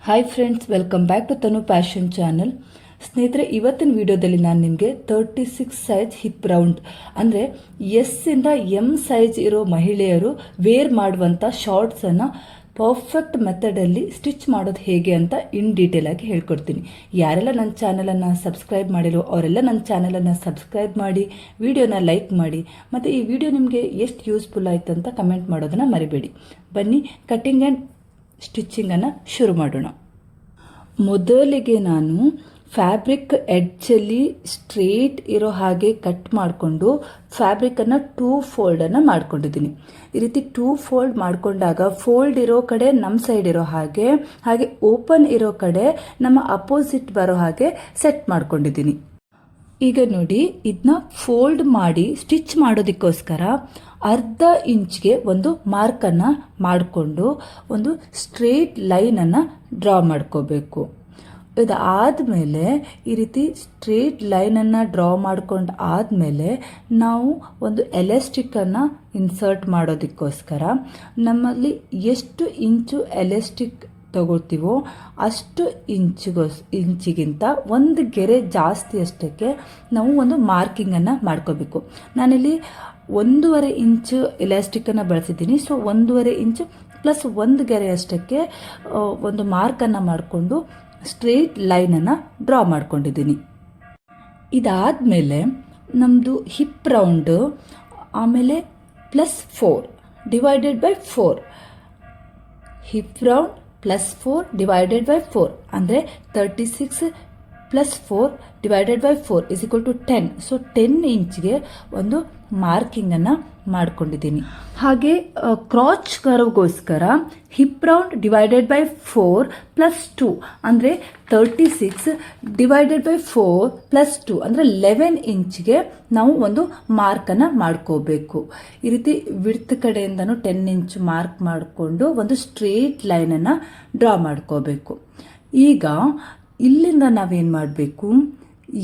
Hi friends, welcome back to Tanu passion channel. ಸ್ನೇಹಿತರೆ, ಇವತ್ತಿನ ವಿಡಿಯೋದಲ್ಲಿ ನಾನು ನಿಮಗೆ 36 ಸೈಜ್ ಹಿಪ್ ರೌಂಡ್ ಅಂದರೆ ಎಸ್ ಇಂದ ಎಮ್ ಸೈಜ್ ಇರೋ ಮಹಿಳೆಯರು ವೇರ್ ಮಾಡುವಂಥ ಶಾರ್ಟ್ಸನ್ನು ಪರ್ಫೆಕ್ಟ್ ಮೆಥಡಲ್ಲಿ ಸ್ಟಿಚ್ ಮಾಡೋದು ಹೇಗೆ ಅಂತ ಇನ್ ಡೀಟೇಲ್ ಆಗಿ ಹೇಳ್ಕೊಡ್ತೀನಿ. ಯಾರೆಲ್ಲ ನನ್ನ ಚಾನಲನ್ನು ಸಬ್ಸ್ಕ್ರೈಬ್ ಮಾಡಿರೋ ಅವರೆಲ್ಲ ನನ್ನ ಚಾನಲನ್ನು ಸಬ್ಸ್ಕ್ರೈಬ್ ಮಾಡಿ, ವಿಡಿಯೋನ ಲೈಕ್ ಮಾಡಿ, ಮತ್ತು ಈ ವಿಡಿಯೋ ನಿಮಗೆ ಎಷ್ಟು ಯೂಸ್ಫುಲ್ ಆಯಿತು ಅಂತ ಕಮೆಂಟ್ ಮಾಡೋದನ್ನು ಮರಿಬೇಡಿ. ಬನ್ನಿ ಕಟ್ಟಿಂಗ್ ಆ್ಯಂಡ್ ಸ್ಟಿಚಿಂಗನ್ನು ಶುರು ಮಾಡೋಣ. ಮೊದಲಿಗೆ ನಾನು ಫ್ಯಾಬ್ರಿಕ್ ಎಡ್ಜಲ್ಲಿ ಸ್ಟ್ರೇಟ್ ಇರೋ ಹಾಗೆ ಕಟ್ ಮಾಡಿಕೊಂಡು ಫ್ಯಾಬ್ರಿಕನ್ನು 2 ಫೋಲ್ಡನ್ನು ಮಾಡ್ಕೊಂಡಿದ್ದೀನಿ. ಈ ರೀತಿ 2 ಫೋಲ್ಡ್ ಮಾಡಿಕೊಂಡಾಗ ಫೋಲ್ಡ್ ಇರೋ ಕಡೆ ನಮ್ಮ ಸೈಡ್ ಇರೋ ಹಾಗೆ ಓಪನ್ ಇರೋ ಕಡೆ ನಮ್ಮ ಅಪೋಸಿಟ್ ಬರೋ ಹಾಗೆ ಸೆಟ್ ಮಾಡ್ಕೊಂಡಿದ್ದೀನಿ. ಈಗ ನೋಡಿ, ಇದನ್ನ ಫೋಲ್ಡ್ ಮಾಡಿ ಸ್ಟಿಚ್ ಮಾಡೋದಕ್ಕೋಸ್ಕರ ಅರ್ಧ ಇಂಚ್ಗೆ ಒಂದು ಮಾರ್ಕನ್ನು ಮಾಡಿಕೊಂಡು ಒಂದು ಸ್ಟ್ರೇಟ್ ಲೈನನ್ನು ಡ್ರಾ ಮಾಡ್ಕೋಬೇಕು. ಇದಾದಮೇಲೆ ಈ ರೀತಿ ಸ್ಟ್ರೇಟ್ ಲೈನನ್ನು ಡ್ರಾ ಮಾಡ್ಕೊಂಡು ಆದಮೇಲೆ ನಾವು ಒಂದು ಎಲಾಸ್ಟಿಕ್ಕನ್ನು ಇನ್ಸರ್ಟ್ ಮಾಡೋದಕ್ಕೋಸ್ಕರ ನಮ್ಮಲ್ಲಿ ಎಷ್ಟು ಇಂಚು ಎಲಾಸ್ಟಿಕ್ ತಗೋತೀವೋ ಅಷ್ಟು ಇಂಚಿಗಿಂತ ಒಂದು ಗೆರೆ ಜಾಸ್ತಿ ಅಷ್ಟಕ್ಕೆ ನಾವು ಒಂದು ಮಾರ್ಕಿಂಗನ್ನು ಮಾಡ್ಕೋಬೇಕು. ನಾನಿಲ್ಲಿ 1.5 ಇಂಚು ಎಲಾಸ್ಟಿಕ್ಕನ್ನು ಬಳಸಿದ್ದೀನಿ. ಸೊ 1.5 ಇಂಚು ಪ್ಲಸ್ 1 ಗೆರೆ ಅಷ್ಟಕ್ಕೆ ಒಂದು ಮಾರ್ಕನ್ನು ಮಾಡಿಕೊಂಡು ಸ್ಟ್ರೇಟ್ ಲೈನನ್ನು ಡ್ರಾ ಮಾಡ್ಕೊಂಡಿದ್ದೀನಿ. ಇದಾದಮೇಲೆ ನಮ್ಮದು ಹಿಪ್ ರೌಂಡು ಆಮೇಲೆ +4 divided by 4 hip round +4 divided by 4 ಅಂದರೆ 36 + 4 ಡಿವೈಡೆಡ್ ಬೈ 4 = 10. ಸೊ 10 ಇಂಚ್ಗೆ ಒಂದು ಮಾರ್ಕಿಂಗನ್ನು ಮಾಡ್ಕೊಂಡಿದ್ದೀನಿ. ಹಾಗೆ ಕ್ರಾಚ್ ಕರ್ವ್ಗೋಸ್ಕರ ಹಿಪ್ ರೌಂಡ್ ಡಿವೈಡೆಡ್ ಬೈ 4 + 2 ಅಂದರೆ 36 ಡಿವೈಡೆಡ್ ಬೈ 4 + 2 ಅಂದರೆ 11 ಇಂಚ್ಗೆ ನಾವು ಒಂದು ಮಾರ್ಕನ್ನು ಮಾಡ್ಕೋಬೇಕು. ಈ ರೀತಿ ವಿಡ್ತ್ ಕಡೆಯಿಂದನೂ 10 ಇಂಚ್ ಮಾರ್ಕ್ ಮಾಡಿಕೊಂಡು ಒಂದು ಸ್ಟ್ರೇಟ್ ಲೈನನ್ನು ಡ್ರಾ ಮಾಡ್ಕೋಬೇಕು. ಈಗ ಇಲ್ಲಿಂದ ನಾವೇನು ಮಾಡಬೇಕು,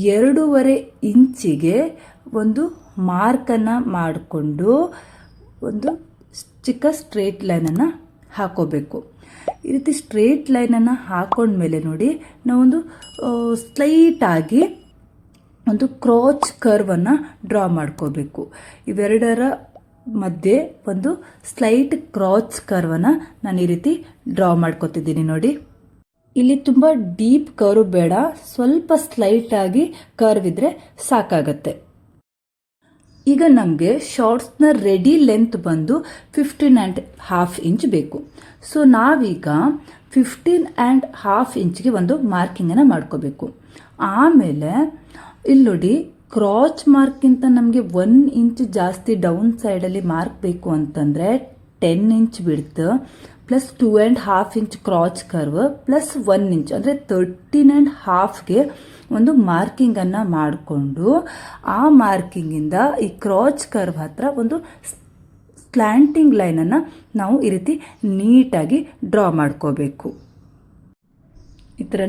2.5 ಇಂಚಿಗೆ ಒಂದು ಮಾರ್ಕನ್ನು ಮಾಡಿಕೊಂಡು ಒಂದು ಚಿಕ್ಕ ಸ್ಟ್ರೇಟ್ ಲೈನನ್ನು ಹಾಕೋಬೇಕು. ಈ ರೀತಿ ಸ್ಟ್ರೇಟ್ ಲೈನನ್ನು ಹಾಕೊಂಡ್ಮೇಲೆ ನೋಡಿ, ನಾವೊಂದು ಸ್ಲೈಟಾಗಿ ಒಂದು ಕ್ರಾಚ್ ಕರ್ವನ್ನು ಡ್ರಾ ಮಾಡ್ಕೋಬೇಕು. ಇವೆರಡರ ಮಧ್ಯೆ ಒಂದು ಸ್ಲೈಟ್ ಕ್ರಾಚ್ ಕರ್ವನ್ನು ನಾನು ಈ ರೀತಿ ಡ್ರಾ ಮಾಡ್ಕೋತಿದ್ದೀನಿ. ನೋಡಿ, ಇಲ್ಲಿ ತುಂಬ ಡೀಪ್ ಕರ್ವ್ ಬೇಡ, ಸ್ವಲ್ಪ ಸ್ಲೈಟಾಗಿ ಕರ್ವ್ ಇದ್ರೆ ಸಾಕಾಗತ್ತೆ. ಈಗ ನಮಗೆ ಶಾರ್ಟ್ಸ್ನ ರೆಡಿ ಲೆಂತ್ ಬಂದು 15.5 ಇಂಚ್ ಬೇಕು. ಸೊ ನಾವೀಗ 15.5 ಇಂಚ್ಗೆ ಒಂದು ಮಾರ್ಕಿಂಗನ್ನು ಮಾಡ್ಕೋಬೇಕು. ಆಮೇಲೆ ಇಲ್ಲಿ ನೋಡಿ, ಕ್ರಾಚ್ ಮಾರ್ಕ್ಗಿಂತ ನಮಗೆ 1 ಇಂಚ್ ಜಾಸ್ತಿ ಡೌನ್ ಸೈಡಲ್ಲಿ ಮಾರ್ಕ್ ಬೇಕು ಅಂತಂದರೆ 10 ಇಂಚ್ ಬಿಡ್ತು plus 2.5 inch crouch curve plus 1 inch ಅಂದರೆ 13.5ಗೆ ಒಂದು ಮಾರ್ಕಿಂಗನ್ನು ಮಾಡಿಕೊಂಡು ಆ ಮಾರ್ಕಿಂಗಿಂದ ಈ ಕ್ರಾಚ್ ಕರ್ವ್ ಹತ್ರ ಒಂದು ಸ್ಲ್ಯಾಂಟಿಂಗ್ ಲೈನನ್ನು ನಾವು ಈ ರೀತಿ ನೀಟಾಗಿ ಡ್ರಾ ಮಾಡ್ಕೋಬೇಕು. ಈ ಥರ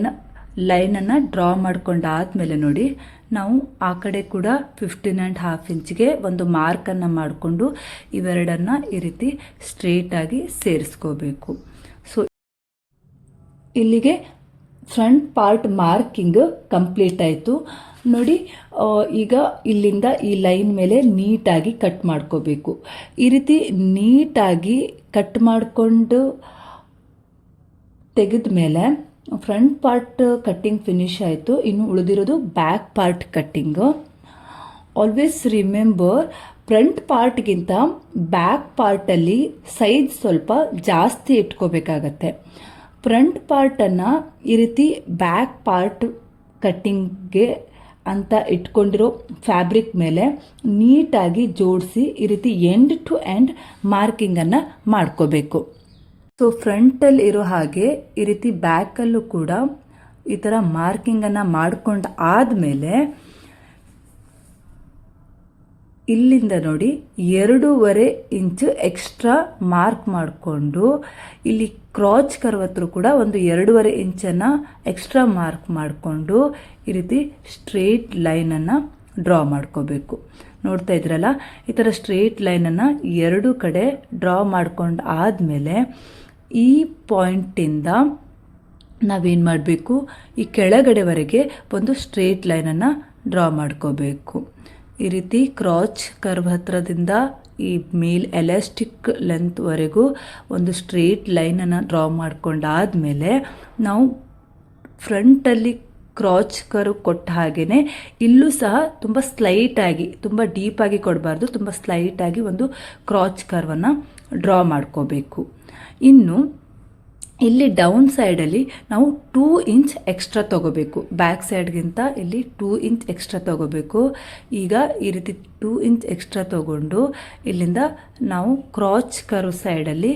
ಲೈನನ್ನು ಡ್ರಾ ಮಾಡ್ಕೊಂಡಾದ್ಮೇಲೆ ನೋಡಿ, ನಾವು ಆ ಕಡೆ ಕೂಡ 15.5 ಇಂಚ್ಗೆ ಒಂದು ಮಾರ್ಕನ್ನು ಮಾಡಿಕೊಂಡು ಇವೆರಡನ್ನು ಈ ರೀತಿ ಸ್ಟ್ರೇಟಾಗಿ ಸೇರಿಸ್ಕೋಬೇಕು. ಸೊ ಇಲ್ಲಿಗೆ ಫ್ರಂಟ್ ಪಾರ್ಟ್ ಮಾರ್ಕಿಂಗ್ ಕಂಪ್ಲೀಟ್ ಆಯಿತು. ನೋಡಿ, ಈಗ ಇಲ್ಲಿಂದ ಈ ಲೈನ್ ಮೇಲೆ ನೀಟಾಗಿ ಕಟ್ ಮಾಡ್ಕೋಬೇಕು. ಈ ರೀತಿ ನೀಟಾಗಿ ಕಟ್ ಮಾಡಿಕೊಂಡು ತೆಗೆದ ಮೇಲೆ ಫ್ರಂಟ್ ಪಾರ್ಟ್ ಕಟ್ಟಿಂಗ್ ಫಿನಿಶ್ ಆಯಿತು. ಇನ್ನು ಉಳಿದಿರೋದು back part cutting. Always remember, front ಪಾರ್ಟ್ಗಿಂತ ಬ್ಯಾಕ್ ಪಾರ್ಟಲ್ಲಿ ಸೈಜ್ ಸ್ವಲ್ಪ ಜಾಸ್ತಿ ಇಟ್ಕೋಬೇಕಾಗತ್ತೆ. ಫ್ರಂಟ್ ಪಾರ್ಟನ್ನು ಈ ರೀತಿ ಬ್ಯಾಕ್ ಪಾರ್ಟ್ ಕಟ್ಟಿಂಗ್ಗೆ ಅಂತ ಇಟ್ಕೊಂಡಿರೋ ಫ್ಯಾಬ್ರಿಕ್ ಮೇಲೆ ನೀಟಾಗಿ ಜೋಡಿಸಿ ಈ ರೀತಿ ಎಂಡ್ ಟು ಎಂಡ್ ಮಾರ್ಕಿಂಗನ್ನು ಮಾಡ್ಕೋಬೇಕು. ಸೊ ಫ್ರಂಟಲ್ಲಿ ಇರೋ ಹಾಗೆ ಈ ರೀತಿ ಬ್ಯಾಕಲ್ಲೂ ಕೂಡ ಈ ಥರ ಮಾರ್ಕಿಂಗನ್ನು ಮಾಡ್ಕೊಂಡು ಆದಮೇಲೆ ಇಲ್ಲಿಂದ ನೋಡಿ 2.5 ಇಂಚ್ ಎಕ್ಸ್ಟ್ರಾ ಮಾರ್ಕ್ ಮಾಡಿಕೊಂಡು ಇಲ್ಲಿ ಕ್ರಾಚ್ ಕರ್ವ್ ಹತ್ರ ಕೂಡ ಒಂದು 2.5 ಇಂಚನ್ನು ಎಕ್ಸ್ಟ್ರಾ ಮಾರ್ಕ್ ಮಾಡಿಕೊಂಡು ಈ ರೀತಿ ಸ್ಟ್ರೇಟ್ ಲೈನನ್ನು ಡ್ರಾ ಮಾಡ್ಕೋಬೇಕು. ನೋಡ್ತಾ ಇದ್ರಲ್ಲ, ಈ ಥರ ಸ್ಟ್ರೇಟ್ ಲೈನನ್ನು 2 ಕಡೆ ಡ್ರಾ ಮಾಡ್ಕೊಂಡು ಆದಮೇಲೆ ಈ ಪಾಯಿಂಟಿಂದ ನಾವೇನು ಮಾಡಬೇಕು, ಈ ಕೆಳಗಡೆವರೆಗೆ ಒಂದು ಸ್ಟ್ರೇಟ್ ಲೈನನ್ನು ಡ್ರಾ ಮಾಡ್ಕೋಬೇಕು. ಈ ರೀತಿ ಕ್ರಾಚ್ ಕರ್ವ್ ಹತ್ರದಿಂದ ಈ ಮೇಲ್ ಎಲಾಸ್ಟಿಕ್ ಲೆಂತ್ವರೆಗೂ ಒಂದು ಸ್ಟ್ರೇಟ್ ಲೈನನ್ನು ಡ್ರಾ ಮಾಡ್ಕೊಂಡಾದಮೇಲೆ ನಾವು ಫ್ರಂಟಲ್ಲಿ ಕ್ರಾಚ್ ಕರ್ವ್ ಕೊಟ್ಟ ಹಾಗೆಯೇ ಇಲ್ಲೂ ಸಹ ತುಂಬ ಸ್ಲೈಟಾಗಿ, ತುಂಬ ಡೀಪಾಗಿ ಕೊಡಬಾರ್ದು, ತುಂಬ ಸ್ಲೈಟಾಗಿ ಒಂದು ಕ್ರಾಚ್ ಕರ್ವನ್ನು ಡ್ರಾ ಮಾಡ್ಕೋಬೇಕು. ಇನ್ನು ಇಲ್ಲಿ ಡೌನ್ ಸೈಡಲ್ಲಿ ನಾವು 2 ಇಂಚ್ ಎಕ್ಸ್ಟ್ರಾ ತೊಗೋಬೇಕು. ಬ್ಯಾಕ್ ಸೈಡ್ಗಿಂತ ಇಲ್ಲಿ 2 ಇಂಚ್ ಎಕ್ಸ್ಟ್ರಾ ತೊಗೋಬೇಕು. ಈಗ ಈ ರೀತಿ 2 ಇಂಚ್ ಎಕ್ಸ್ಟ್ರಾ ತೊಗೊಂಡು ಇಲ್ಲಿಂದ ನಾವು ಕ್ರಾಚ್ ಕರ್ವ್ ಸೈಡಲ್ಲಿ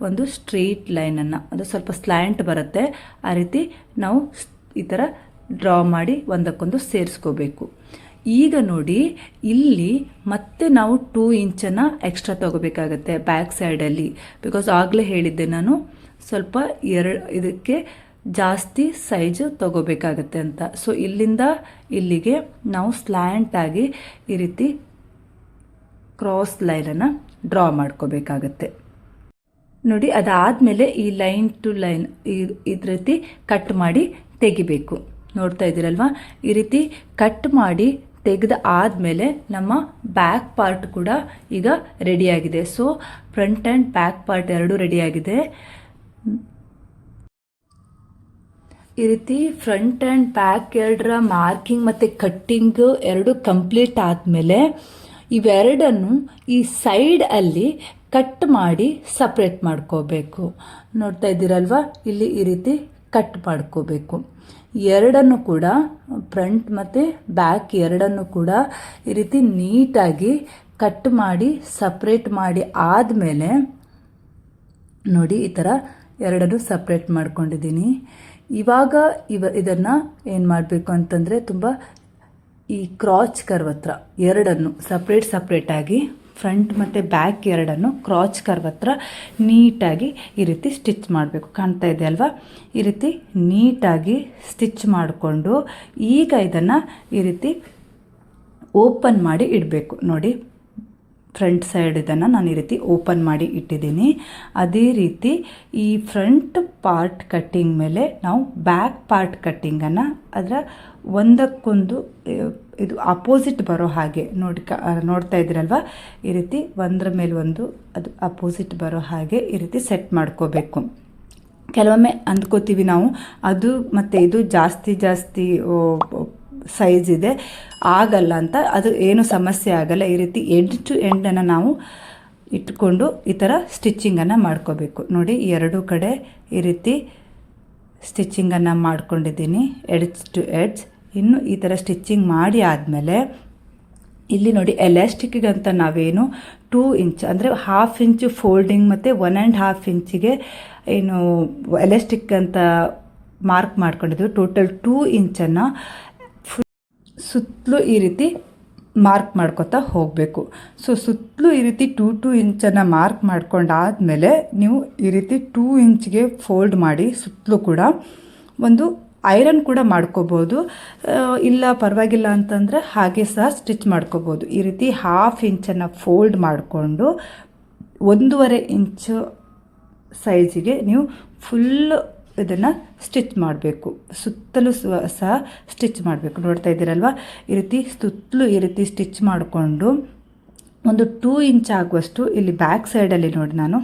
ಒಂದು ಸ್ಟ್ರೇಟ್ ಲೈನನ್ನು, ಅದು ಸ್ವಲ್ಪ ಸ್ಲ್ಯಾಂಟ್ ಬರುತ್ತೆ, ಆ ರೀತಿ ನಾವು ಈ ಥರ ಡ್ರಾ ಮಾಡಿ ಒಂದಕ್ಕೊಂದು ಸೇರಿಸ್ಕೋಬೇಕು. ಈಗ ನೋಡಿ, ಇಲ್ಲಿ ಮತ್ತೆ ನಾವು 2 ಇಂಚನ್ನು ಎಕ್ಸ್ಟ್ರಾ ತೊಗೋಬೇಕಾಗತ್ತೆ ಬ್ಯಾಕ್ ಸೈಡಲ್ಲಿ. ಬಿಕಾಸ್ ಆಗಲೇ ಹೇಳಿದ್ದೆ ನಾನು, ಸ್ವಲ್ಪ ಇದಕ್ಕೆ ಜಾಸ್ತಿ ಸೈಜು ತೊಗೋಬೇಕಾಗತ್ತೆ ಅಂತ. ಸೊ ಇಲ್ಲಿಂದ ಇಲ್ಲಿಗೆ ನಾವು ಸ್ಲ್ಯಾಂಟಾಗಿ ಈ ರೀತಿ ಕ್ರಾಸ್ ಲೈನನ್ನು ಡ್ರಾ ಮಾಡ್ಕೋಬೇಕಾಗತ್ತೆ. ನೋಡಿ, ಅದಾದಮೇಲೆ ಈ ಲೈನ್ ಟು ಲೈನ್ ಇದ್ರ ರೀತಿ ಕಟ್ ಮಾಡಿ ತೆಗಿಬೇಕು. ನೋಡ್ತಾ ಇದ್ದೀರಲ್ವಾ, ಈ ರೀತಿ ಕಟ್ ಮಾಡಿ ತೆಗೆದ ಆದಮೇಲೆ ನಮ್ಮ ಬ್ಯಾಕ್ ಪಾರ್ಟ್ ಕೂಡ ಈಗ ರೆಡಿಯಾಗಿದೆ. So front and back part ಎರಡೂ ರೆಡಿಯಾಗಿದೆ. ಈ ರೀತಿ ಫ್ರಂಟ್ ಆ್ಯಂಡ್ ಬ್ಯಾಕ್ ಎರಡರ ಮಾರ್ಕಿಂಗ್ ಮತ್ತು ಕಟ್ಟಿಂಗ್ ಎರಡು ಕಂಪ್ಲೀಟ್ ಆದಮೇಲೆ ಇವೆರಡನ್ನು ಈ ಸೈಡಲ್ಲಿ ಕಟ್ ಮಾಡಿ ಸಪ್ರೇಟ್ ಮಾಡ್ಕೋಬೇಕು. ನೋಡ್ತಾ ಇದ್ದೀರಲ್ವ, ಇಲ್ಲಿ ಈ ರೀತಿ ಕಟ್ ಮಾಡ್ಕೋಬೇಕು. ಎರಡನ್ನು ಕೂಡ, ಫ್ರಂಟ್ ಮತ್ತು ಬ್ಯಾಕ್ ಎರಡನ್ನು ಕೂಡ ಈ ರೀತಿ ನೀಟಾಗಿ ಕಟ್ ಮಾಡಿ ಸಪ್ರೇಟ್ ಮಾಡಿ ಆದಮೇಲೆ ನೋಡಿ, ಈ ಥರ ಎರಡನ್ನು ಸಪ್ರೇಟ್ ಮಾಡ್ಕೊಂಡಿದ್ದೀನಿ. ಇವಾಗ ಇದನ್ನು ಏನು ಮಾಡಬೇಕು ಅಂತಂದರೆ, ತುಂಬ ಈ ಕ್ರಾಚ್ ಕರ್ವ್ ಹತ್ರ ಎರಡನ್ನು ಸಪ್ರೇಟಾಗಿ ಫ್ರಂಟ್ ಮತ್ತು ಬ್ಯಾಕ್ ಎರಡನ್ನು ಕ್ರಾಚ್ ಕರ್ವ್ ಹತ್ರ ನೀಟಾಗಿ ಈ ರೀತಿ ಸ್ಟಿಚ್ ಮಾಡಬೇಕು. ಕಾಣ್ತಾ ಇದೆ ಅಲ್ವಾ, ಈ ರೀತಿ ನೀಟಾಗಿ ಸ್ಟಿಚ್ ಮಾಡಿಕೊಂಡು ಈಗ ಇದನ್ನು ಈ ರೀತಿ ಓಪನ್ ಮಾಡಿ ಇಡಬೇಕು. ನೋಡಿ, ಫ್ರಂಟ್ ಸೈಡ್ ಇದನ್ನು ನಾನು ಈ ರೀತಿ ಓಪನ್ ಮಾಡಿ ಇಟ್ಟಿದ್ದೀನಿ. ಅದೇ ರೀತಿ ಈ ಫ್ರಂಟ್ ಪಾರ್ಟ್ ಕಟ್ಟಿಂಗ್ ಮೇಲೆ ನಾವು ಬ್ಯಾಕ್ ಪಾರ್ಟ್ ಕಟ್ಟಿಂಗನ್ನು ಅದರ ಒಂದಕ್ಕೊಂದು ಇದು ಅಪೋಸಿಟ್ ಬರೋ ಹಾಗೆ ನೋಡ್ತಾ ಇದ್ದೀರಲ್ವ, ಈ ರೀತಿ ಒಂದರ ಮೇಲೆ ಒಂದು ಅದು ಅಪೋಸಿಟ್ ಬರೋ ಹಾಗೆ ಈ ರೀತಿ ಸೆಟ್ ಮಾಡ್ಕೋಬೇಕು. ಕೆಲವೊಮ್ಮೆ ಅಂದ್ಕೋತೀವಿ ನಾವು ಅದು ಮತ್ತು ಇದು ಜಾಸ್ತಿ ಸೈಜ್ ಇದೆ, ಆಗಲ್ಲ ಅಂತ. ಅದು ಏನು ಸಮಸ್ಯೆ ಆಗಲ್ಲ. ಈ ರೀತಿ ಎಂಡ್ ಟು ಎಂಡನ್ನು ನಾವು ಇಟ್ಕೊಂಡು ಈ ಥರ ಸ್ಟಿಚ್ಚಿಂಗನ್ನು ಮಾಡ್ಕೋಬೇಕು. ನೋಡಿ, ಎರಡೂ ಕಡೆ ಈ ರೀತಿ ಸ್ಟಿಚ್ಚಿಂಗನ್ನು ಮಾಡ್ಕೊಂಡಿದ್ದೀನಿ, ಎಡ್ಜ್ ಟು ಎಡ್ಜ್. ಇನ್ನು ಈ ಥರ ಸ್ಟಿಚ್ಚಿಂಗ್ ಮಾಡಿ ಆದಮೇಲೆ ಇಲ್ಲಿ ನೋಡಿ, ಎಲಾಸ್ಟಿಕ್ಕಿಗಂತ ನಾವೇನು 2 ಇಂಚ್ ಅಂದರೆ 1/2 ಇಂಚು ಫೋಲ್ಡಿಂಗ್ ಮತ್ತು 1.5 ಇಂಚಿಗೆ ಏನು ಎಲಾಸ್ಟಿಕ್ ಅಂತ ಮಾರ್ಕ್ ಮಾಡ್ಕೊಂಡಿದ್ವಿ. ಟೋಟಲ್ 2 ಇಂಚನ್ನು ಸುತ್ತಲೂ ಈ ರೀತಿ ಮಾರ್ಕ್ ಮಾಡ್ಕೊತಾ ಹೋಗಬೇಕು. ಸೊ ಸುತ್ತಲೂ ಈ ರೀತಿ 2 ಇಂಚನ್ನು ಮಾರ್ಕ್ ಮಾಡ್ಕೊಂಡಾದಮೇಲೆ ನೀವು ಈ ರೀತಿ 2 ಇಂಚ್ಗೆ ಫೋಲ್ಡ್ ಮಾಡಿ ಸುತ್ತಲೂ ಕೂಡ ಒಂದು ಐರನ್ ಕೂಡ ಮಾಡ್ಕೋಬೋದು. ಇಲ್ಲ ಪರವಾಗಿಲ್ಲ ಅಂತಂದರೆ ಹಾಗೆ ಸಹ ಸ್ಟಿಚ್ ಮಾಡ್ಕೋಬೋದು. ಈ ರೀತಿ 1/2 ಇಂಚನ್ನು ಫೋಲ್ಡ್ ಮಾಡಿಕೊಂಡು 1.5 ಇಂಚು ಸೈಜಿಗೆ ನೀವು ಫುಲ್ ಇದನ್ನು ಸ್ಟಿಚ್ ಮಾಡಬೇಕು. ಸುತ್ತಲೂ ಸಹ ಸ್ಟಿಚ್ ಮಾಡಬೇಕು. ನೋಡ್ತಾ ಇದ್ದೀರಲ್ವ, ಈ ರೀತಿ ಸುತ್ತಲೂ ಈ ರೀತಿ ಸ್ಟಿಚ್ ಮಾಡಿಕೊಂಡು ಒಂದು 2 ಇಂಚ್ ಆಗುವಷ್ಟು ಇಲ್ಲಿ ಬ್ಯಾಕ್ ಸೈಡಲ್ಲಿ ನೋಡಿ ನಾನು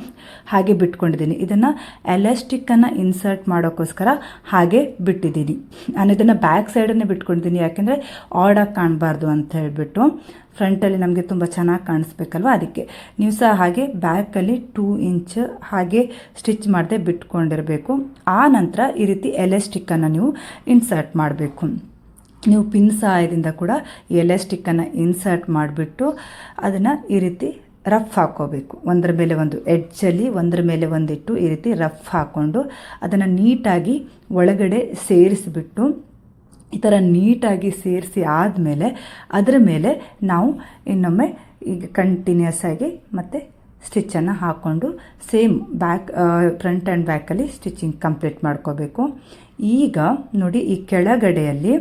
ಹಾಗೆ ಬಿಟ್ಕೊಂಡಿದ್ದೀನಿ. ಇದನ್ನು ಎಲಾಸ್ಟಿಕ್ಕನ್ನು ಇನ್ಸರ್ಟ್ ಮಾಡೋಕ್ಕೋಸ್ಕರ ಹಾಗೆ ಬಿಟ್ಟಿದ್ದೀನಿ. ನಾನು ಇದನ್ನು ಬ್ಯಾಕ್ ಸೈಡನ್ನೇ ಬಿಟ್ಕೊಂಡಿದ್ದೀನಿ, ಯಾಕೆಂದರೆ ಆಡಾಗಿ ಕಾಣಬಾರ್ದು ಅಂತ ಹೇಳಿಬಿಟ್ಟು. ಫ್ರಂಟಲ್ಲಿ ನಮಗೆ ತುಂಬ ಚೆನ್ನಾಗಿ ಕಾಣಿಸ್ಬೇಕಲ್ವ, ಅದಕ್ಕೆ. ನೀವು ಸಹ ಹಾಗೆ ಬ್ಯಾಕಲ್ಲಿ 2 ಇಂಚ್ ಹಾಗೆ ಸ್ಟಿಚ್ ಮಾಡದೆ ಬಿಟ್ಕೊಂಡಿರಬೇಕು. ಆ ನಂತರ ಈ ರೀತಿ ಎಲಾಸ್ಟಿಕ್ಕನ್ನು ನೀವು ಇನ್ಸರ್ಟ್ ಮಾಡಬೇಕು. ನೀವು ಪಿನ್ ಸಹಾಯದಿಂದ ಕೂಡ ಎಲಾಸ್ಟಿಕ್ಕನ್ನು ಇನ್ಸರ್ಟ್ ಮಾಡಿಬಿಟ್ಟು ಅದನ್ನು ಈ ರೀತಿ ರಫ್ ಹಾಕ್ಕೋಬೇಕು. ಒಂದರ ಮೇಲೆ ಒಂದು ಎಡ್ಜಲ್ಲಿ ಒಂದರ ಮೇಲೆ ಒಂದಿಟ್ಟು ಈ ರೀತಿ ರಫ್ ಹಾಕ್ಕೊಂಡು ಅದನ್ನು ನೀಟಾಗಿ ಒಳಗಡೆ ಸೇರಿಸಿಬಿಟ್ಟು ಈ ಥರ ನೀಟಾಗಿ ಸೇರಿಸಿ ಆದಮೇಲೆ ಅದರ ಮೇಲೆ ನಾವು ಇನ್ನೊಮ್ಮೆ ಈಗ ಕಂಟಿನ್ಯೂಸ್ ಆಗಿ ಮತ್ತೆ ಸ್ಟಿಚ್ಚನ್ನು ಹಾಕ್ಕೊಂಡು ಸೇಮ್ ಫ್ರಂಟ್ ಆ್ಯಂಡ್ ಬ್ಯಾಕಲ್ಲಿ ಸ್ಟಿಚಿಂಗ್ ಕಂಪ್ಲೀಟ್ ಮಾಡ್ಕೋಬೇಕು. ಈಗ ನೋಡಿ, ಈ ಕೆಳಗಡೆಯಲ್ಲಿ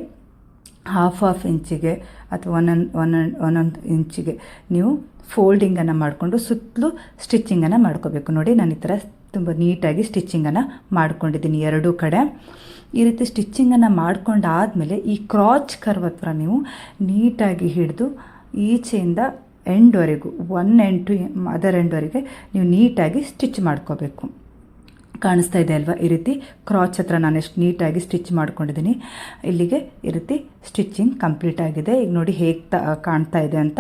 1/2 ಇಂಚಿಗೆ ಅಥವಾ ಒಂದೊಂದು ಇಂಚಿಗೆ ನೀವು ಫೋಲ್ಡಿಂಗನ್ನು ಮಾಡಿಕೊಂಡು ಸುತ್ತಲೂ ಸ್ಟಿಚ್ಚಿಂಗನ್ನು ಮಾಡ್ಕೋಬೇಕು. ನೋಡಿ, ನಾನು ಈ ಥರ ತುಂಬ ನೀಟಾಗಿ ಸ್ಟಿಚ್ಚಿಂಗನ್ನು ಮಾಡ್ಕೊಂಡಿದ್ದೀನಿ ಎರಡೂ ಕಡೆ. ಈ ರೀತಿ ಸ್ಟಿಚ್ಚಿಂಗನ್ನು ಮಾಡ್ಕೊಂಡಾದಮೇಲೆ ಈ ಕ್ರಾಚ್ ಕರ್ವ್ ಹತ್ರ ನೀವು ನೀಟಾಗಿ ಹಿಡಿದು ಈಚೆಯಿಂದ ಎಂಡ್ವರೆಗೂ ಒನ್ ಎಂಡ್ ಟು ಅದರ್ ಎಂಡ್ವರೆಗೆ ನೀವು ನೀಟಾಗಿ ಸ್ಟಿಚ್ ಮಾಡ್ಕೋಬೇಕು. ಕಾಣಿಸ್ತಾ ಇದೆ ಅಲ್ವಾ, ಈ ರೀತಿ ಕ್ರಾಚ್ ಹತ್ರ ನಾನು ಎಷ್ಟು ನೀಟಾಗಿ ಸ್ಟಿಚ್ ಮಾಡ್ಕೊಂಡಿದ್ದೀನಿ. ಇಲ್ಲಿಗೆ ಈ ರೀತಿ ಸ್ಟಿಚ್ಚಿಂಗ್ ಕಂಪ್ಲೀಟ್ ಆಗಿದೆ. ಈಗ ನೋಡಿ ಹೇಗೆ ಕಾಣ್ತಾ ಇದೆ ಅಂತ,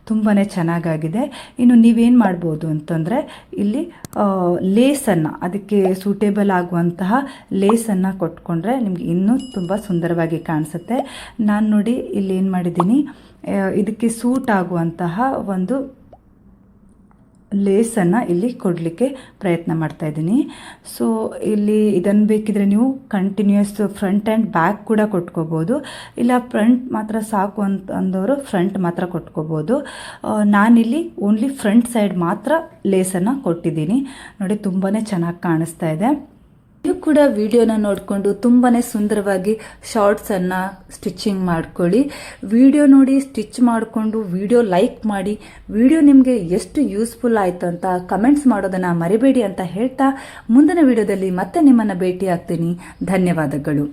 ತುಂಬಾ ಚೆನ್ನಾಗಾಗಿದೆ. ಇನ್ನು ನೀವೇನು ಮಾಡ್ಬೋದು ಅಂತಂದರೆ ಇಲ್ಲಿ ಲೇಸನ್ನು, ಅದಕ್ಕೆ ಸೂಟೇಬಲ್ ಆಗುವಂತಹ ಲೇಸನ್ನು ಕೊಟ್ಕೊಂಡ್ರೆ ನಿಮ್ಗೆ ಇನ್ನೂ ತುಂಬ ಸುಂದರವಾಗಿ ಕಾಣಿಸುತ್ತೆ. ನಾನು ನೋಡಿ ಇಲ್ಲಿ ಏನು ಮಾಡಿದ್ದೀನಿ, ಇದಕ್ಕೆ ಸೂಟ್ ಆಗುವಂತಹ ಒಂದು ಲೇಸನ್ನು ಇಲ್ಲಿ ಕೊಡಲಿಕ್ಕೆ ಪ್ರಯತ್ನ ಮಾಡ್ತಾ ಇದ್ದೀನಿ. ಸೊ ಇಲ್ಲಿ ಇದನ್ನು ಬೇಕಿದ್ರೆ ನೀವು ಕಂಟಿನ್ಯೂಯಸ್ ಫ್ರಂಟ್ ಆ್ಯಂಡ್ ಬ್ಯಾಕ್ ಕೂಡ ಕೊಟ್ಕೋಬೋದು, ಇಲ್ಲ ಫ್ರಂಟ್ ಮಾತ್ರ ಸಾಕು ಅಂದವರು ಫ್ರಂಟ್ ಮಾತ್ರ ಕೊಟ್ಕೋಬೋದು. ನಾನಿಲ್ಲಿ ಓನ್ಲಿ ಫ್ರಂಟ್ ಸೈಡ್ ಮಾತ್ರ ಲೇಸನ್ನು ಕೊಟ್ಟಿದ್ದೀನಿ. ನೋಡಿ ತುಂಬಾ ಚೆನ್ನಾಗಿ ಕಾಣಿಸ್ತಾ ಇದೆ. ನೀವು ಕೂಡ ವಿಡಿಯೋನ ನೋಡಿಕೊಂಡು ತುಂಬಾ ಸುಂದರವಾಗಿ ಶಾರ್ಟ್ಸನ್ನು ಸ್ಟಿಚ್ಚಿಂಗ್ ಮಾಡ್ಕೊಳ್ಳಿ. ವಿಡಿಯೋ ನೋಡಿ ಸ್ಟಿಚ್ ಮಾಡಿಕೊಂಡು ವಿಡಿಯೋ ಲೈಕ್ ಮಾಡಿ, ವಿಡಿಯೋ ನಿಮಗೆ ಎಷ್ಟು ಯೂಸ್ಫುಲ್ ಆಯಿತು ಅಂತ ಕಮೆಂಟ್ಸ್ ಮಾಡೋದನ್ನು ಮರಿಬೇಡಿ ಅಂತ ಹೇಳ್ತಾ ಮುಂದಿನ ವಿಡಿಯೋದಲ್ಲಿ ಮತ್ತೆ ನಿಮ್ಮನ್ನು ಭೇಟಿ ಆಗ್ತೀನಿ. ಧನ್ಯವಾದಗಳು.